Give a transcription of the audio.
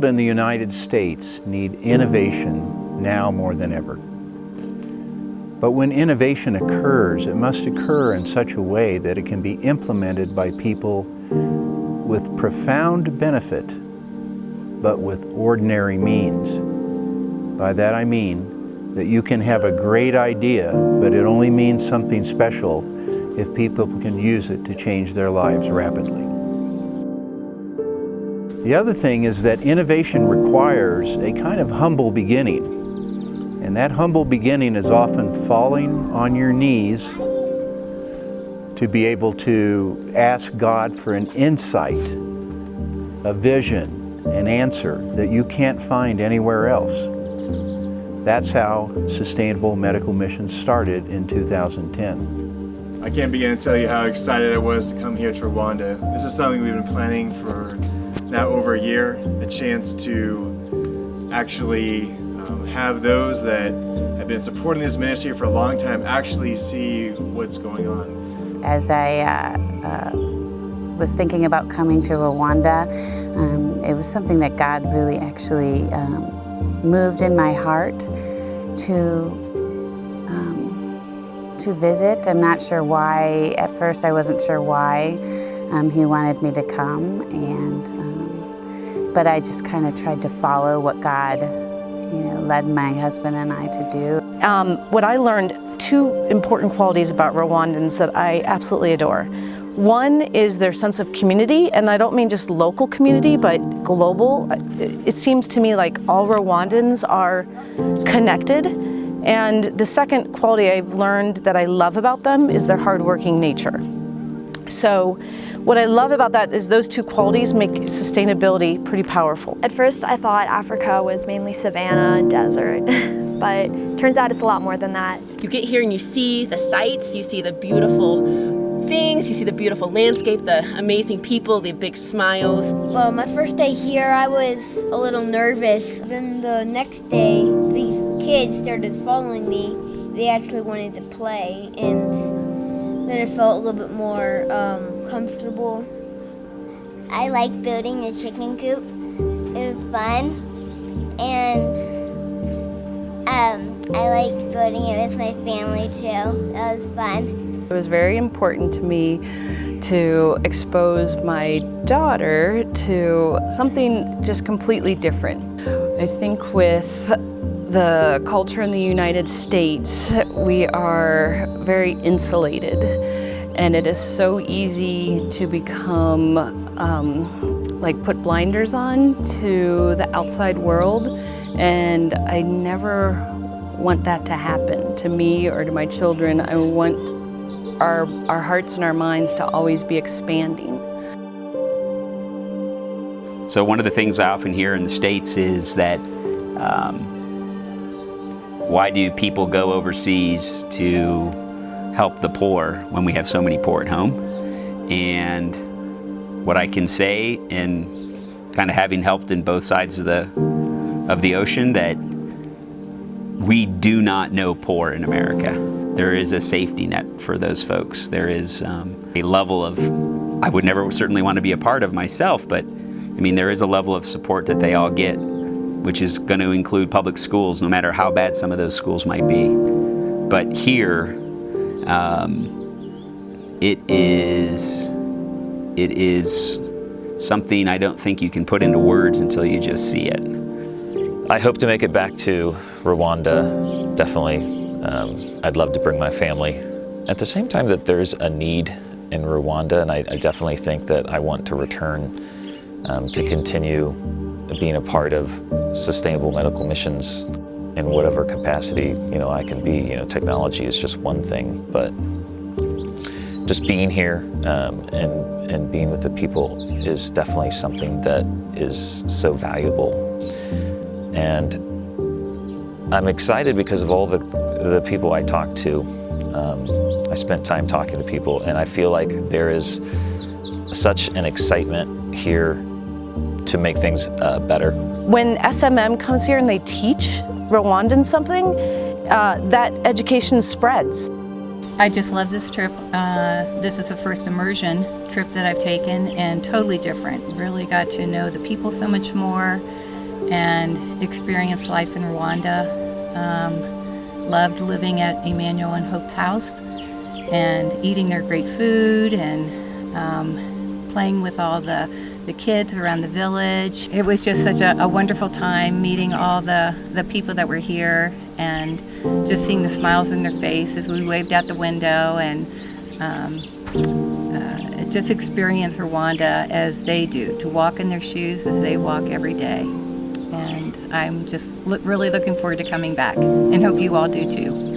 world and the United States need innovation now more than ever. But when innovation occurs, it must occur in such a way that it can be implemented by people with profound benefit, but with ordinary means. By that I mean that you can have a great idea, but it only means something special if people can use it to change their lives rapidly. The other thing is that innovation requires a kind of humble beginning. And that humble beginning is often falling on your knees to be able to ask God for an insight, a vision, an answer that you can't find anywhere else. That's how Sustainable Medical Missions started in 2010. I can't begin to tell you how excited I was to come here to Rwanda. This is something we've been planning for now over a year, a chance to actually have those that have been supporting this ministry for a long time actually see what's going on. As I was thinking about coming to Rwanda, it was something that God really actually moved in my heart to visit. I'm not sure why. At first I wasn't sure why He wanted me to come, but I just kind of tried to follow what God led my husband and I to do. What I learned, two important qualities about Rwandans that I absolutely adore. One is their sense of community, and I don't mean just local community, but global. It seems to me like all Rwandans are connected. And the second quality I've learned that I love about them is their hardworking nature. So what I love about that is those two qualities make sustainability pretty powerful. At first I thought Africa was mainly savanna and desert, but turns out it's a lot more than that. You get here and you see the sights, you see the beautiful things, you see the beautiful landscape, the amazing people, the big smiles. Well, my first day here I was a little nervous. Then the next day these kids started following me. They actually wanted to play, and then it felt a little bit more comfortable. I like building a chicken coop. It was fun, and I like building it with my family too. That was fun. It was very important to me to expose my daughter to something just completely different. I think with the culture in the United States, we are very insulated, and it is so easy to become put blinders on to the outside world, and I never want that to happen to me or to my children. I want our hearts and our minds to always be expanding. So one of the things I often hear in the States is that why do people go overseas to help the poor when we have so many poor at home? And what I can say, in kind of having helped in both sides of the ocean, that we do not know poor in America. There is a safety net for those folks. There is a level of, I would never certainly want to be a part of myself, but I mean, there is a level of support that they all get, which is going to include public schools, no matter how bad some of those schools might be. But here, it is something I don't think you can put into words until you just see it. I hope to make it back to Rwanda, definitely. I'd love to bring my family. At the same time that there's a need in Rwanda, and I definitely think that I want to return to continue being a part of Sustainable Medical Missions in whatever capacity I can be. Technology is just one thing, but just being here and being with the people is definitely something that is so valuable. And I'm excited because of all the people I talk to. I spent time talking to people, and I feel like there is such an excitement here to make things better. When SMM comes here and they teach Rwandans something, that education spreads. I just love this trip. This is the first immersion trip that I've taken, and totally different. Really got to know the people so much more, and experienced life in Rwanda. Loved living at Emmanuel and Hope's house and eating their great food and playing with all the kids around the village. It was just such a wonderful time meeting all the people that were here and just seeing the smiles in their face as we waved out the window and just experience Rwanda as they do, to walk in their shoes as they walk every day. And I'm just really looking forward to coming back and hope you all do too.